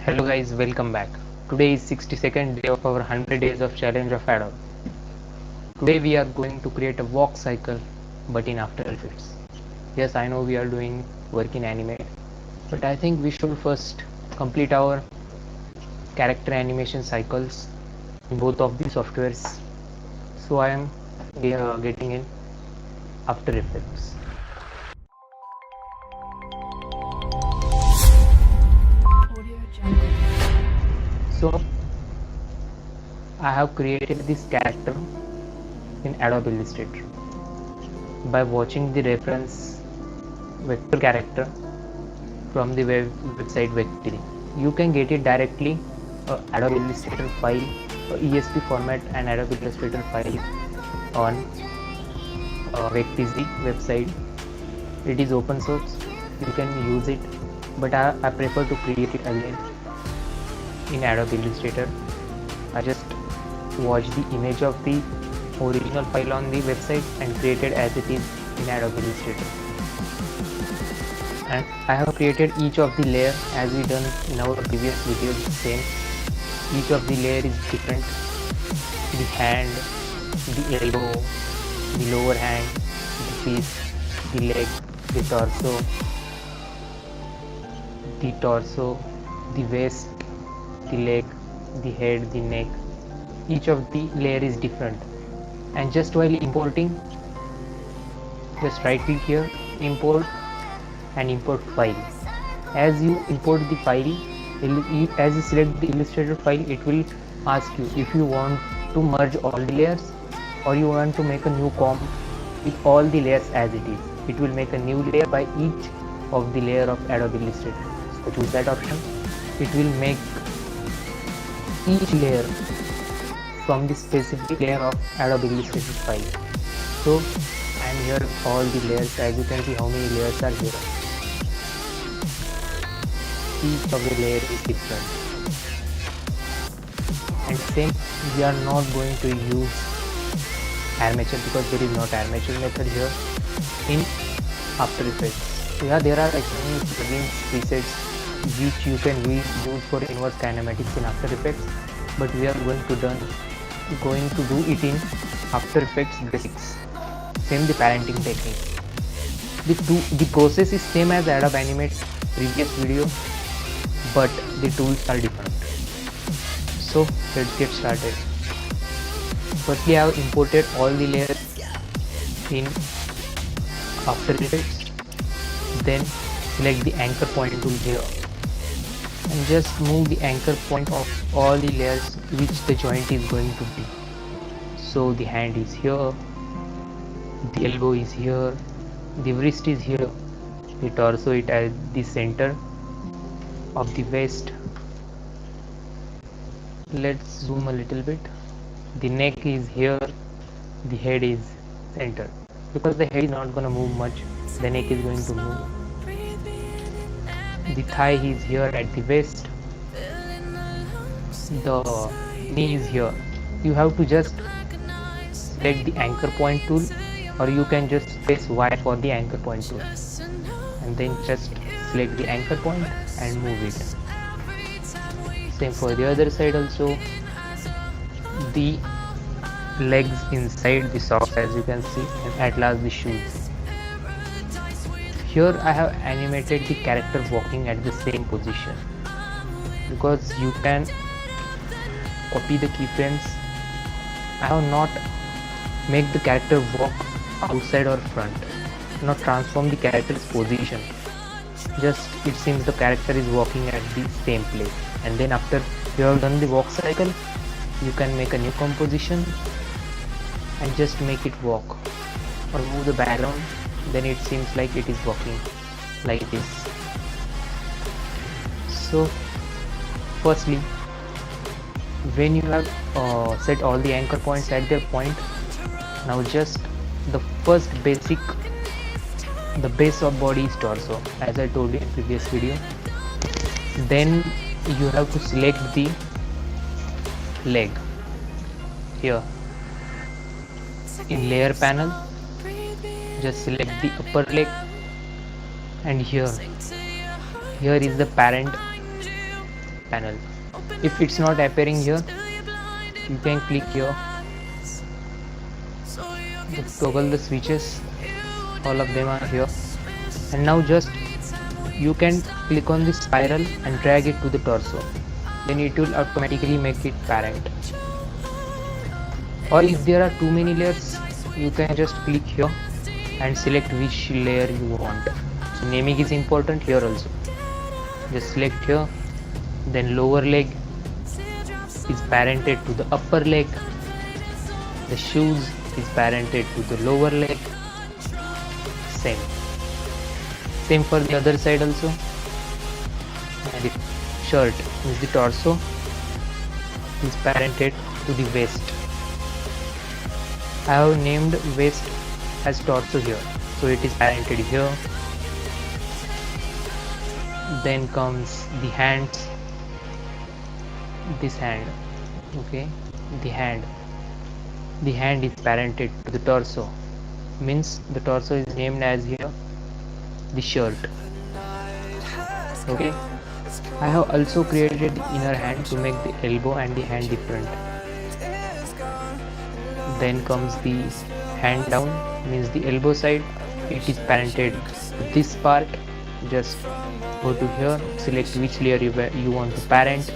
Hello guys, welcome back. Today is 62nd day of our 100 days of challenge of Adobe. Today we are going to create a walk cycle but in After Effects. Yes, I know we are doing work in Animate, but I think we should first complete our character animation cycles in both of the softwares. So I am getting in After Effects. So I have created this character in Adobe Illustrator by watching the reference vector character from the website Vectory. You can get it directly Adobe Illustrator file, ESP format and Adobe Illustrator file on Vectizy website. It is open source, you can use it, but I prefer to create it again in Adobe Illustrator. I just watched the image of the original file on the website and created as it is in Adobe Illustrator. And I have created each of the layer as we done in our previous video. Same, each of the layer is different. The hand, the elbow, the lower hand, the fist, the leg, the torso, the waist, the leg, the head, the neck. Each of the layer is different. And just while importing, just right click here, import and import file. As you import the file, as you select the Illustrator file, it will ask you if you want to merge all the layers or you want to make a new comp with all the layers as it is. It will make a new layer by each of the layer of Adobe Illustrator. So choose that option. It will make each layer from the specific layer of Adobe Illustrator file. So I am here all the layers. As you can see how many layers are here. Each of the layer is different. And same, we are not going to use armature because there is not armature method here in After Effects. So yeah, there are like many plugins, presets which you can use for inverse kinematics in After Effects, but we are going to do it in After Effects Basics. Same the parenting technique. The process is same as Adobe Animate previous video, but the tools are different. So let's get started. Firstly, I have imported all the layers in After Effects. Then select the anchor point tool here and just move the anchor point of all the layers which the joint is going to be. So the hand is here, the elbow is here, the wrist is here, the torso is at the center of the waist. Let's zoom a little bit. The neck is here, the head is center. Because the head is not going to move much, the neck is going to move. The thigh is here at the waist. The knee is here. You have to just select the anchor point tool, or you can just press Y for the anchor point tool and then just select the anchor point and move it. Same for the other side also. The legs inside the socks as you can see, and at last the shoes. Here I have animated the character walking at the same position because you can copy the keyframes. I have not make the character walk outside or front, not transform the character's position. Just it seems the character is walking at the same place, and then after you have done the walk cycle, you can make a new composition and just make it walk or move the background. Then it seems like it is walking like this. So firstly, when you have set all the anchor points at their point, now just the first basic, the base of body is torso as I told you in previous video. Then you have to select the leg here in layer panel. Just select the upper leg, and here is the parent panel. If it's not appearing here, you can click here to toggle the switches. All of them are here, and now just you can click on the spiral and drag it to the torso, then it will automatically make it parent. Or if there are too many layers, you can just click here and select which layer you want. So naming is important here also. Just select here, then lower leg is parented to the upper leg, the shoes is parented to the lower leg. Same for the other side also. And the shirt is the torso is parented to the waist. I have named waist as torso here, so it is parented here. Then comes the hands, this hand, okay, the hand is parented to the torso, means the torso is named as here the shirt. Okay, I have also created the inner hand to make the elbow and the hand different. Then comes the hand down, means the elbow side, it is parented to this part. Just go to here, select which layer you want to parent.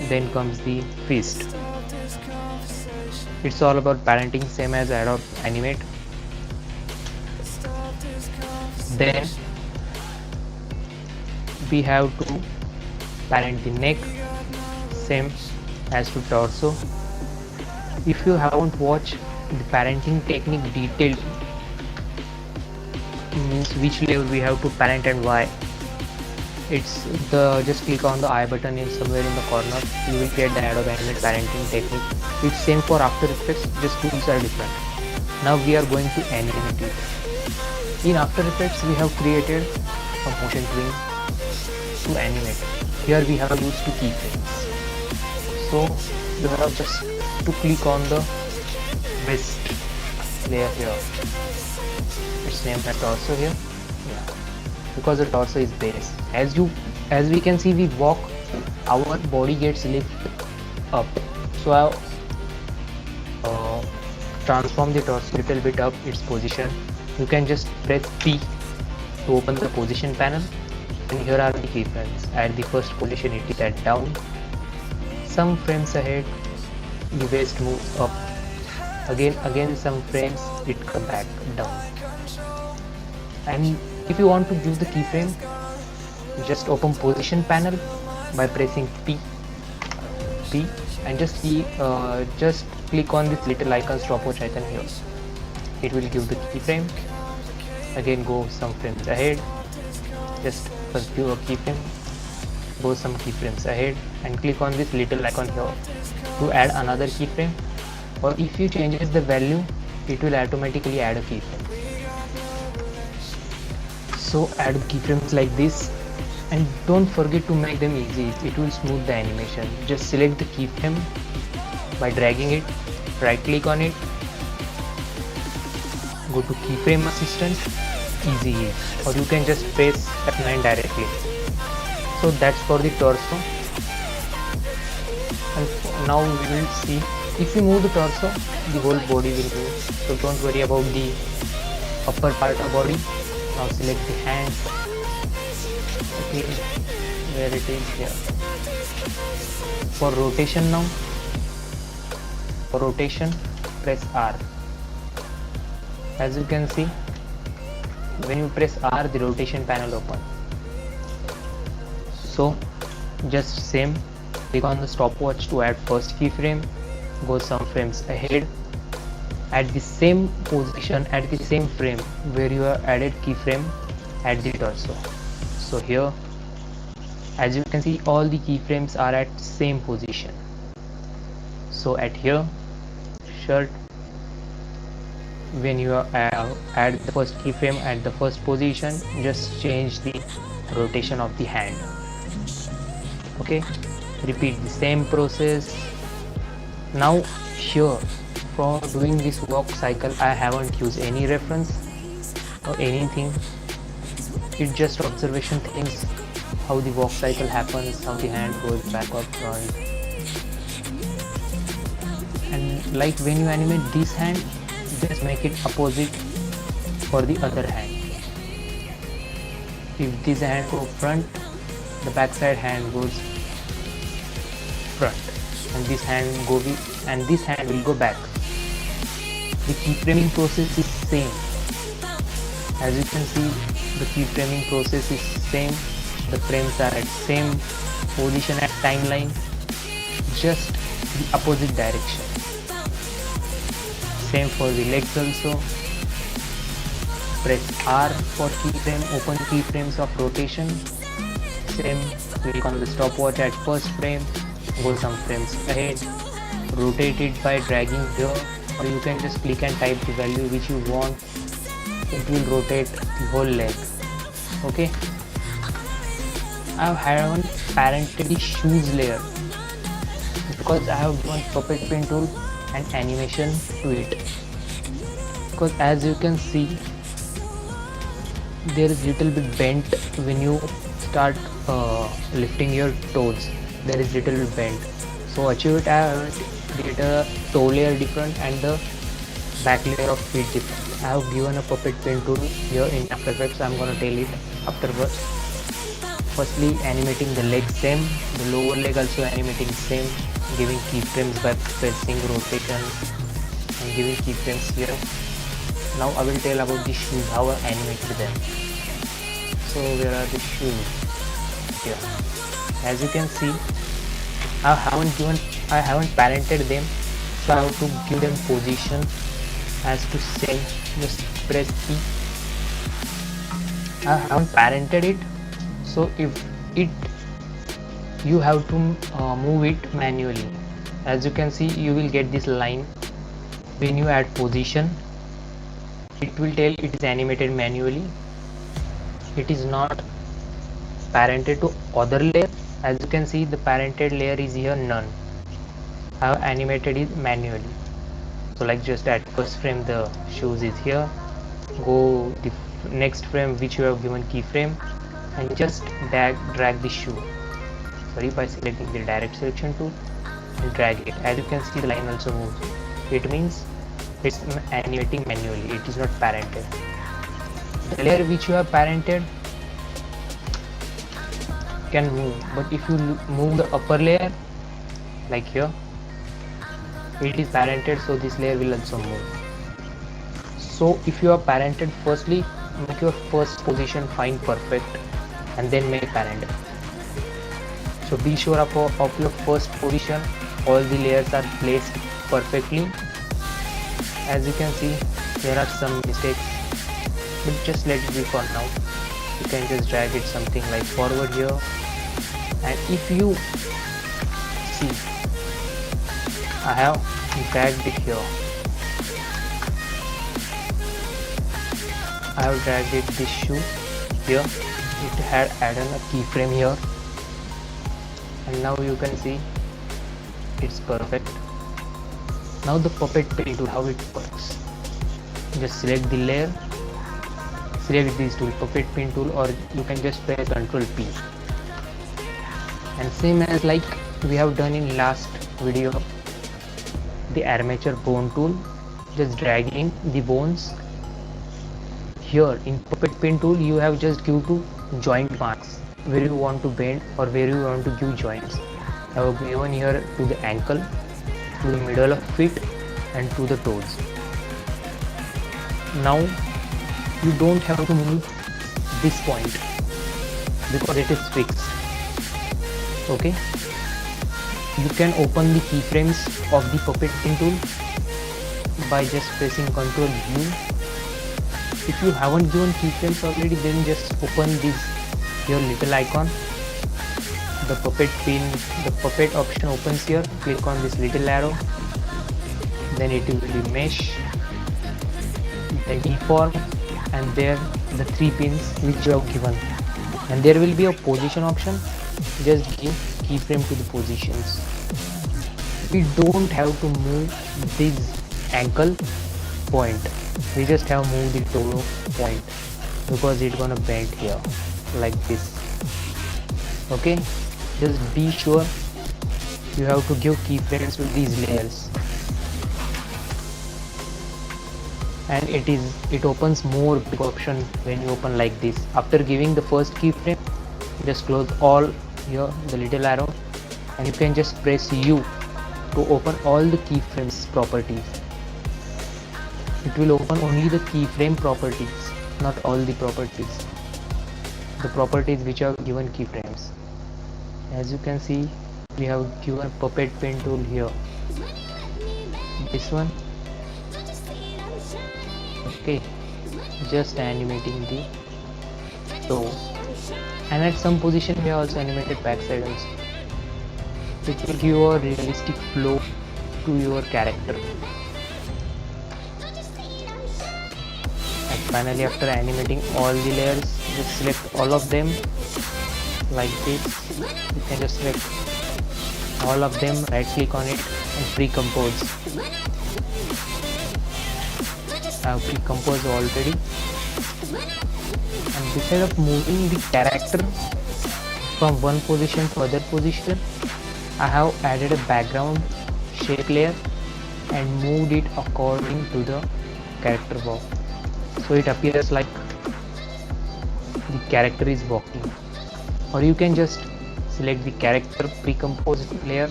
Then comes the fist. It's all about parenting, same as Adobe Animate. Then we have to parent the neck, same as to torso. If you haven't watched the parenting technique detailed, means which layer we have to parent and why, it's the just click on the I button in somewhere in the corner, you will get the Adobe Animate parenting technique. It's same for After Effects, just tools are different. Now we are going to animate it. In After Effects we have created a motion twin to animate. Here we have used two keyframes. So you have just to click on the waist layer here. It's named as torso here. Yeah. Because the torso is base. As we can see, we walk, our body gets lifted up. So I transform the torso a little bit up its position. You can just press P to open the position panel, and here are the keyframes. At the first position it is at down, some frames ahead the waist moves up, again some frames it comes back down. And if you want to use the keyframe, just open position panel by pressing P and just click on this little icon, stopwatch icon here. It will give the keyframe. Again go some frames ahead, just first do a keyframe, go some keyframes ahead and click on this little icon here to add another keyframe, or if you changes the value it will automatically add a keyframe. So add keyframes like this, and don't forget to make them easy, it will smooth the animation. Just select the keyframe by dragging it, right click on it, go to keyframe assistant, easy here, or you can just press F9 directly. So that's for the torso. And now we will see, if you move the torso the whole body will move, so don't worry about the upper part of body. Now select the hands, okay, where it is here. For rotation now, for rotation press R. As you can see, when you press R the rotation panel opens. So just same, click on the stopwatch to add first keyframe, go some frames ahead, at the same position, at the same frame where you have added keyframe, add the torso. So here as you can see all the keyframes are at same position. So at here shirt, when you add the first keyframe at the first position, just change the rotation of the hand. Okay, repeat the same process. Now here for doing this walk cycle I haven't used any reference or anything, it's just observation things how the walk cycle happens, how the hand goes back or front. And like when you animate this hand, just make it opposite for the other hand. If this hand goes front, the backside hand goes front, and this hand will go back. The keyframing process is same. As you can see, the keyframing process is same. The frames are at same position at timeline, just the opposite direction. Same for the legs also. Press R for keyframe, open keyframes of rotation. Same, click on the stopwatch at first frame, go some frames ahead, rotate it by dragging here, or you can just click and type the value which you want. It will rotate the whole leg. Okay. I have parented the shoes layer because I have given puppet pen tool and animation to it. Because as you can see, there is little bit bent when you start lifting your toes. There is little bit bent. So achieve it, I have created a toe layer different and the back layer of feet different. I have given a puppet pen tool here in After Effects. I am gonna tell it afterwards. Firstly, animating the leg same, the lower leg also animating same, giving keyframes by pressing rotation and giving keyframes here. Now I will tell about the shoes, how I animate them. So where are the shoes? Here. As you can see, I haven't parented them, so I have to give them position as to say, just press E. I haven't parented it, so you have to move it manually. As you can see, you will get this line when you add position. It will tell it is animated manually. It is not parented to other layer. As you can see, the parented layer is here, none. I have animated it manually. So like just at first frame the shoes is here, go the next frame which you have given keyframe and just drag the shoe, by selecting the direct selection tool and drag it. As you can see, the line also moves. It means it's animating manually, it is not parented. The layer which you have parented can move, but if you move the upper layer like here, it is parented, so this layer will also move. So if you are parented, firstly make your first position find perfect and then make parented. So be sure of your first position, all the layers are placed perfectly. As you can see, there are some mistakes, but just let it be for now. You can just drag it something like forward here, and if you see, I have dragged it here. I have dragged it this shoe here. It had added a keyframe here, and now you can see it's perfect. Now the puppet pen tool, how it works. Just select the layer, select this tool, puppet pen tool, or you can just press Ctrl P. And same as like we have done in last video, the armature bone tool, just dragging the bones. Here in puppet pen tool, you have just give to joint marks where you want to bend or where you want to give joints. I have given here to the ankle, to the middle of feet, and to the toes. Now you don't have to move this point because it is fixed. Okay, you can open the keyframes of the puppet pen tool by just pressing Ctrl U. If you haven't given keyframes already, then just open this your little icon. The puppet option opens here. Click on this little arrow, then it will be mesh, then deform, and there the 3 pins which you have given, and there will be a position option. Just give keyframe to the positions. We don't have to move this ankle point, we just have moved the toe point because it's gonna bend here like this. Okay, just be sure you have to give keyframes to these layers, and it opens more big option when you open like this. After giving the first keyframe, just close all here the little arrow, and you can just press U to open all the keyframes properties. It will open only the keyframe properties, not all the properties. The properties which are given keyframes. As you can see, we have given puppet pen tool here. This one. Okay, just animating the toe, and at some position we have also animated backside also. It will give a realistic flow to your character. And finally, after animating all the layers, just select all of them like this. You can just select all of them, right click on it and pre-compose. I have pre-composed already. And instead of moving the character from one position to other position, I have added a background shape layer and moved it according to the character walk. So it appears like the character is walking. Or you can just select the character pre-composed layer,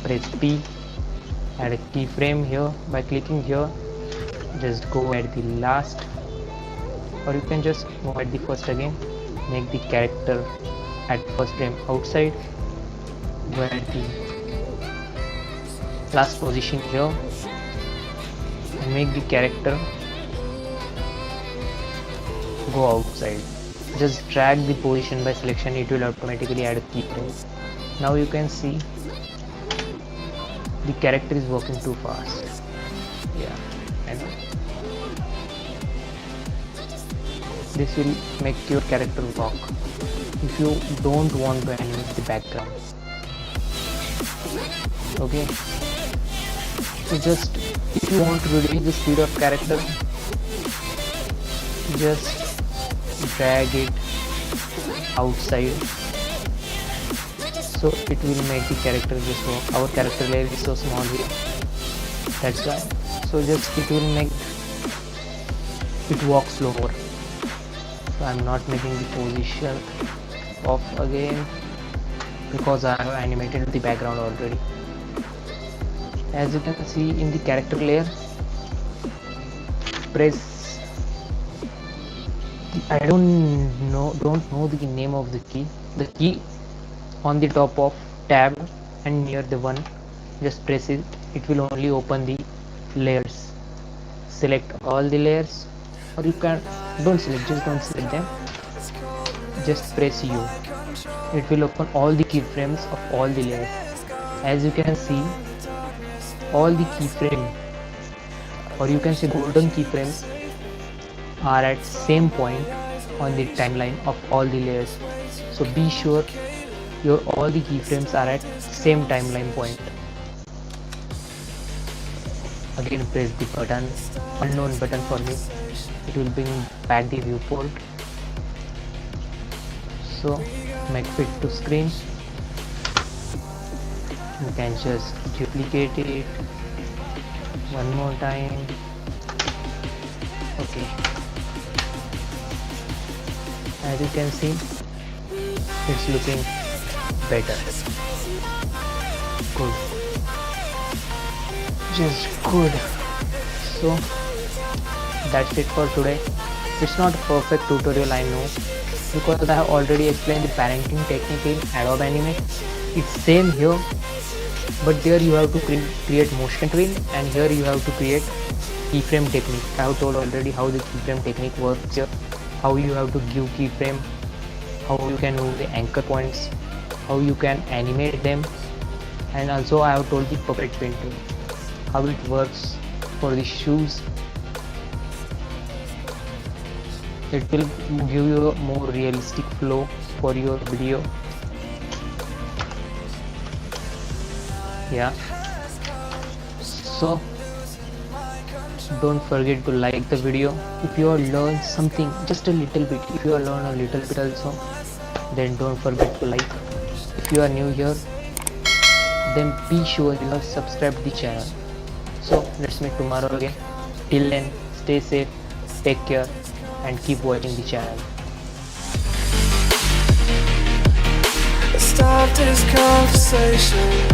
press P, add a keyframe here by clicking here, just go at the last, or you can just go at the first again, make the character at first frame outside, go at the last position here and make the character go outside. Just drag the position by selection, it will automatically add a keyframe. Now you can see the character is walking too fast. Yeah, I know. This will make your character walk if you don't want to animate the background. Okay, so just if you want to reduce the speed of character, just drag it outside, so it will make the character just walk. Our character layer is so small here, that's why. So just it will make it walk slower. So I'm not making the position off again because I have animated the background already. As you can see in the character layer, press, I don't know the name of the key on the top of tab and near the one, just press it, it will only open the layers. Select all the layers, or you can don't select them, just press U, it will open all the keyframes of all the layers. As you can see, all the keyframe, or you can say golden keyframes, are at same point on the timeline of all the layers. So be sure your all the keyframes are at same timeline point. Again press the button, unknown button for me, it will bring back the viewport. So make fit to screen, you can just duplicate it one more time. Okay, as you can see, it's looking better. Good, just good. So that's it for today. It's not a perfect tutorial, I know, because I have already explained the parenting technique in Adobe Animate. It's same here, but there you have to create motion twin, and here you have to create keyframe technique. I have told already how the keyframe technique works here, how you have to give keyframe, how you can move the anchor points, how you can animate them, and also I have told the puppet painting, how it works for the shoes. It will give you a more realistic flow for your video. Yeah, so don't forget to like the video. If you have learned something, just a little bit, if you have learned a little bit also, then don't forget to like. If you are new here, then be sure you have subscribed the channel. So let's meet tomorrow again. Till then, stay safe, take care, and keep watching the channel. Stop this conversation.